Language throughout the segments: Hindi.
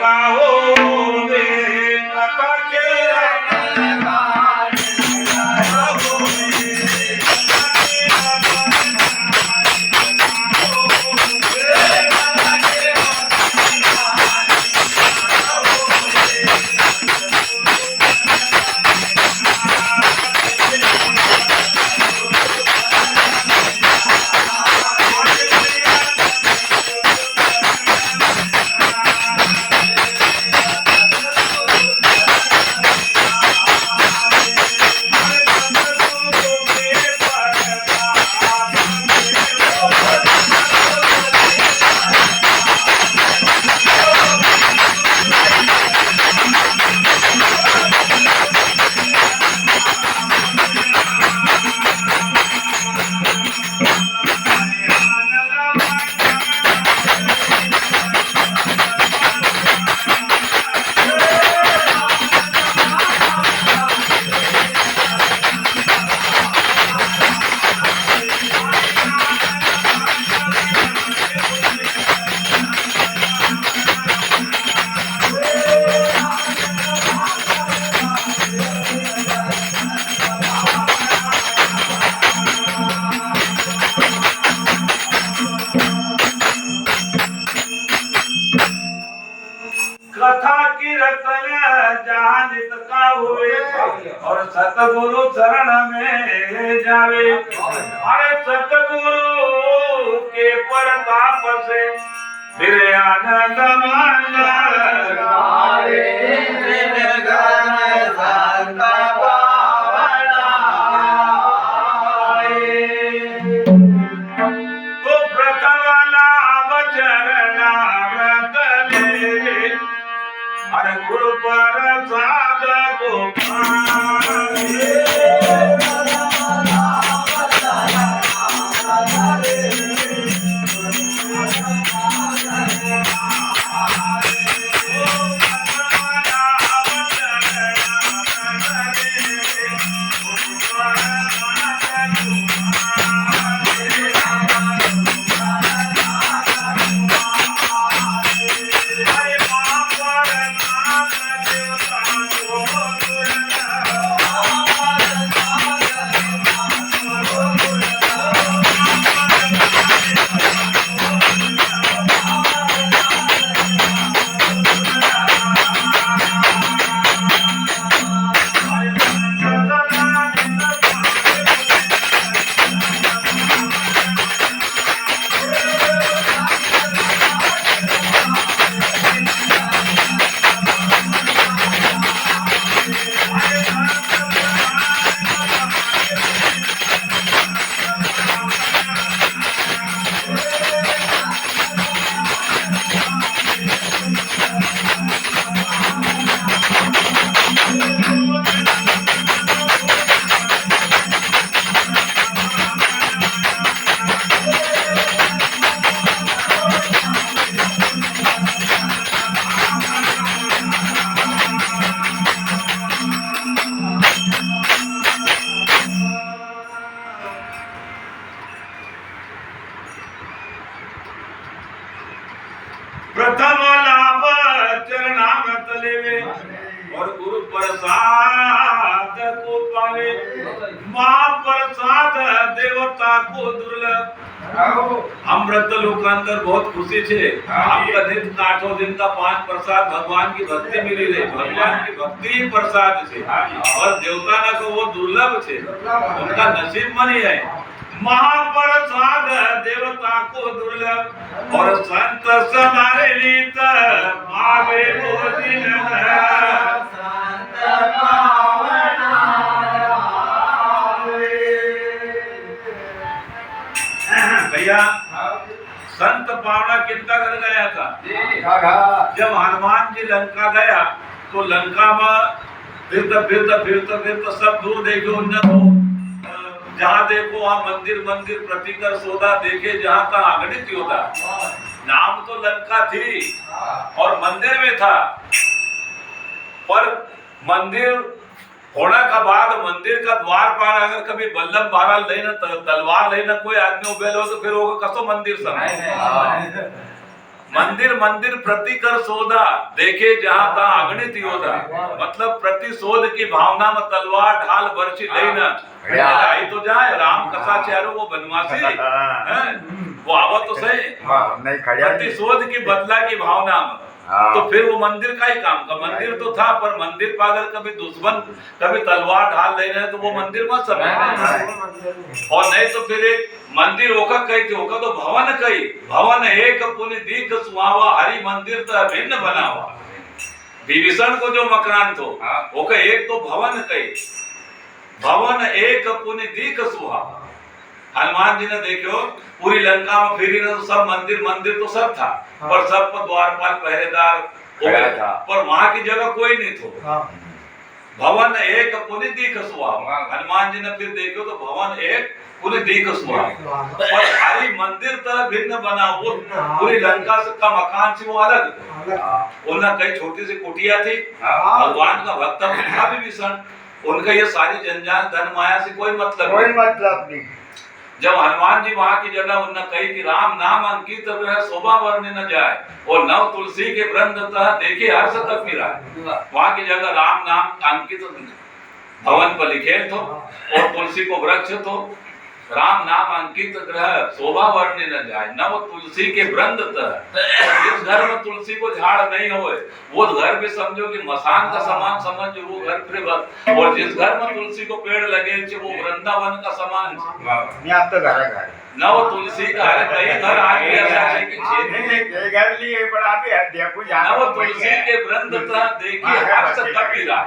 का होवे कथा केला कथा कीर्तन जानित का हुए और सतगुरु चरण में जावे। अरे सतगुरु के प्रताप से फिर आनंद माना तो प्रथम लाभ चरणामृत ले अरे गुरु प्रसाद को पाए। प्रथम लाभ चरणामृत लेवे और गुरु प्रसाद को पावे। महाप्रसाद देवता को दुर्लभ। अमृत लोकांतर बहुत खुशी छे। आपका दिन का 8 दिन का 5 प्रसाद भगवान की भक्ति मिली रही। भगवान की भक्ति ही प्रसाद छे और देवता ना को वो दुर्लभ छे, उनका नसीब में नहीं है। महाप्रसाद देवता को दुर्लभ और संत समारे लीत पावे वो दिन संत पावना भैया। संत पावना कितना कर गया था? जब हनुमान जी लंका गया तो लंका में फिरता सब दूर देखे उन्नत हो, जहाँ देखो वहाँ मंदिर मंदिर प्रतिकर सौदा देखे, जहाँ का अगणित योद्धा। नाम तो लंका थी और मंदिर में था, पर मंदिर होने का बाद मंदिर का द्वार पर अगर कभी बल्लभ महाराज लेना तलवार लेना कोई आदमी उबेल हो तो फिर होगा कसो मंदिर समय मंदिर मंदिर प्रति कर सोदा, देखे जहां तहां अगणित योदा। मतलब प्रतिशोध की भावना में तलवार ढाल बरछी लेना आई तो जाए। राम कसा चारो वो बनवासी वो आवत तो सही प्रतिशोध की बदला की भावना में। तो फिर वो मंदिर का ही काम का मंदिर तो था, पर मंदिर पर अगर कभी दुश्मन कभी तलवार ढाल ले रहे तो वो मंदिर मत समझ। और नहीं तो फिर एक मंदिर होका कही थी, होका तो भवन कही। भवन एक पुनि दीख सुहावा, हरि मंदिर तो भिन्न बनावा। विभीषण को जो मकान तो होका एक तो भवन कही, भवन एक पुनि दीख सुहावा। हनुमान जी ने देखो पूरी लंका में फिरी ना तो सब मंदिर मंदिर तो सब था, पर सब पर द्वारपाल पहरेदार हो गया था, पर वहां की जगह कोई नहीं था। भवन एक पुनि दीख सुहावा। हनुमान जी ने फिर देखो तो भवन एक पुनि दीख सुहावा, पर हरि मंदिर तरह भिन्न बना। वो पूरी लंका से का मकान से वो अलग। उनका कई छोटी सी कुटिया थी, भगवान का भक्त था विभीषण। उनका ये सारी जंजाल धन माया से कोई मतलब नहीं। जब हनुमान जी वहां की जगह उन्होंने कही कि राम नाम अंकित शोभा वर्ण्य न जाए, और नव तुलसी के वृंद देखिए हर्ष तक मिला। वहां की जगह राम नाम अंकित भवन पर लिखे तो, और तुलसी को वृक्ष तो। राम नाम अंकित ग्रह शोभा वर्ण्य न जाए, नव तुलसी के वृंद जिस घर में तुलसी को झाड़ नहीं हो वो घर भी समझो कि मसान का समान समझ वो घर फिर। और जिस घर में तुलसी को पेड़ लगे वो वृंदावन का समान। तो घर नव तुलसी का कई घर आ गया घर लिए बड़ा भी है देखो नव तुलसी के वृंद देखिए हर्ष कपिला।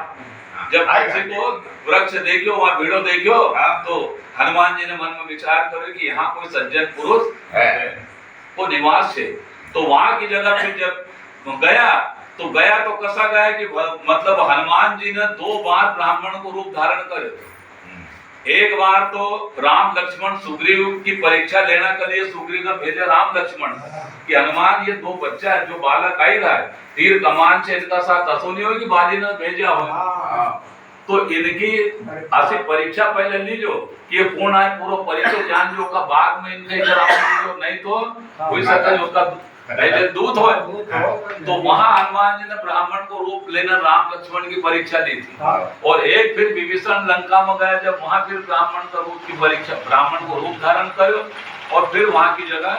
जब तुलसी को वृक्ष देखो वहां भीड़ो देखो तो हनुमान जी ने मन में विचार करो कि यहाँ कोई सज्जन पुरुष है वो निवास है। तो वहां की जगह फिर जब गया तो कसा गया कि मतलब हनुमान जी ने 2 बार ब्राह्मण को रूप धारण करे। एक बार तो राम लक्ष्मण सुग्रीव की परीक्षा लेने के लिए सुग्रीव ने भेजे राम लक्ष्मण कि हनुमान ये 2 बच्चा है जो बालक आई रहा है, तीर कमान से इनका साथ असुनी होगी बाजी ने भेजा हो तो इनकी ऐसी परीक्षा पहले लीजो कि ये पूर्ण है पूरा परिचय जान जो का बाद में इनके नहीं तो कोई सकल उसका पहले दूत हो। तो वहां हनुमान जी ने ब्राह्मण को रूप लेना राम लक्ष्मण की परीक्षा ली थी। और एक फिर विभीषण लंका में गया जब वहां फिर ब्राह्मण का रूप की परीक्षा ब्राह्मण को रूप धारण करो और फिर वहां की जगह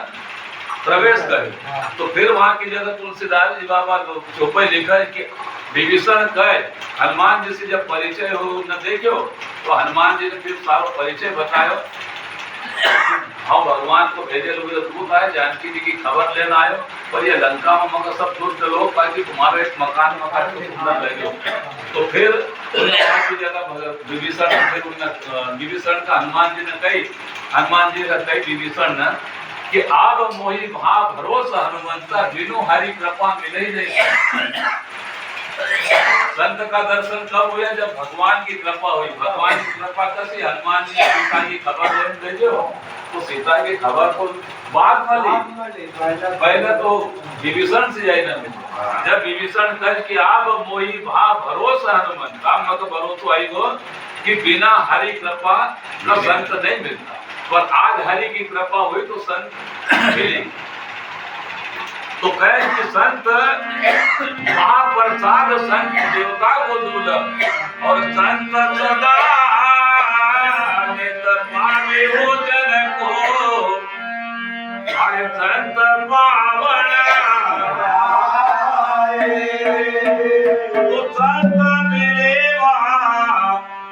प्रवेश करे। तो फिर वहां की जगह तुलसीदास जी बाबा चौपाई लिखा है कि विभीषण कहे हनुमान जी से जब परिचय हो न देखो तो हनुमान जी ने फिर सारा परिचय बतायो। हाँ भगवान को भेजे लोग दूत आए जानकी जी की खबर लेना आयो, पर ये लंका में मगर सब दुष्ट लोग ताकि तुम्हारे एक मकान को सुंदर लगे। तो फिर वहां की जगह विभीषण का हनुमान जी ने कही विभीषण ने कि आप मोहि भा भरोसा हनुमंता बिनु हरि कृपा मिले ही नहीं। संत का दर्शन कब हुआ जब भगवान की कृपा हुई। भगवान की कृपा कैसी हनुमान जी सीता की खबर लेने भेजो तो सीता की खबर को बाद में ली, पहले तो विभीषण से जाए ना। जब विभीषण कहे कि आप मोहि भा भरोसा हनुमंत काम मतलब भरोसा आई गो कि बिना हरि कृपा का संत नहीं मिलता, पर आज हरि की कृपा हुई तो संत मिली। तो कहे कि संत महाप्रसाद संत देवता को दुर्लभ और संत सदा नित पावे हो जन को। अरे संत पावन तो संत मिलेवा।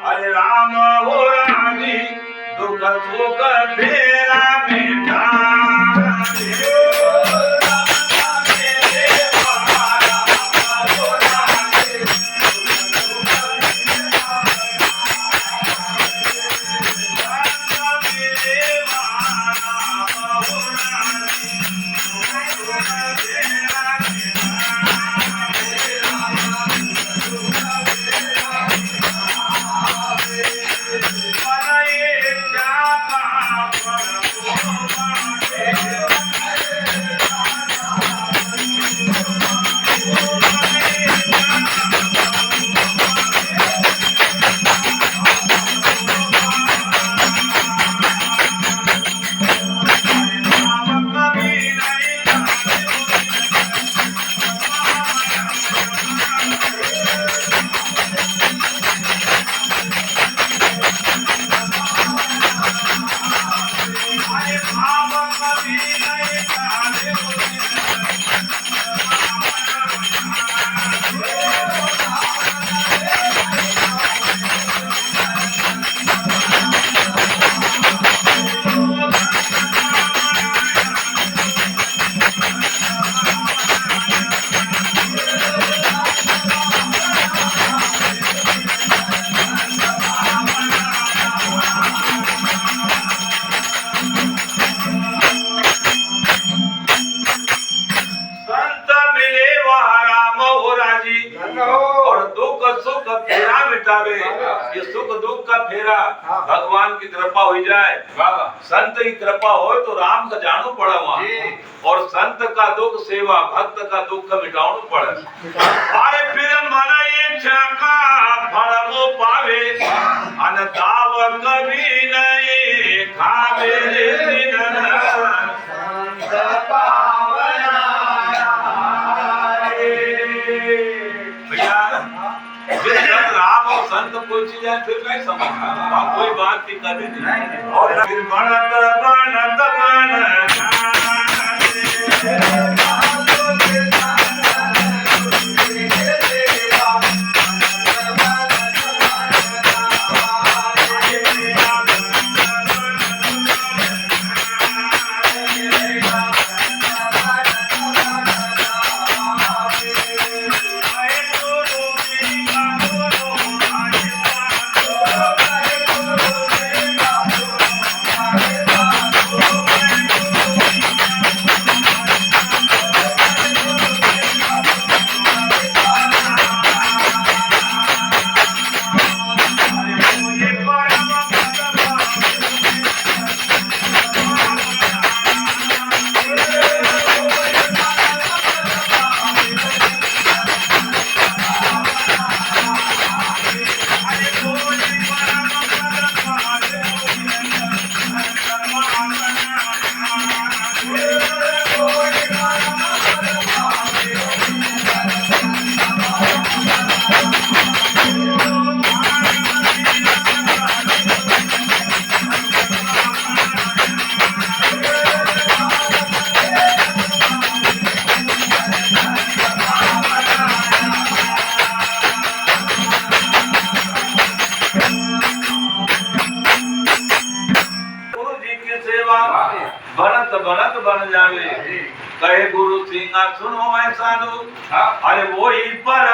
अरे राम हो राजी दुख सुख फेरा बेटा। जावे, ये सुख दुख का फेरा भगवान की कृपा हो जाए। संत की कृपा हो तो राम का जानू पड़ा वहाँ, और संत का दुख सेवा, भक्त का दुख मिटाणु पड़े। अरे फिर मन इच्छा का फल वो पावे, अन दाव कभी नहीं खावे रे निधन। जब राम और संत पूछी जाए फिर नहीं समझ, कोई बात की कभी नहीं। और फिर बनत बनत बनत बनत बन जावे, कहे गुरु सिंह सुनो मैं साधु। अरे वो ही पर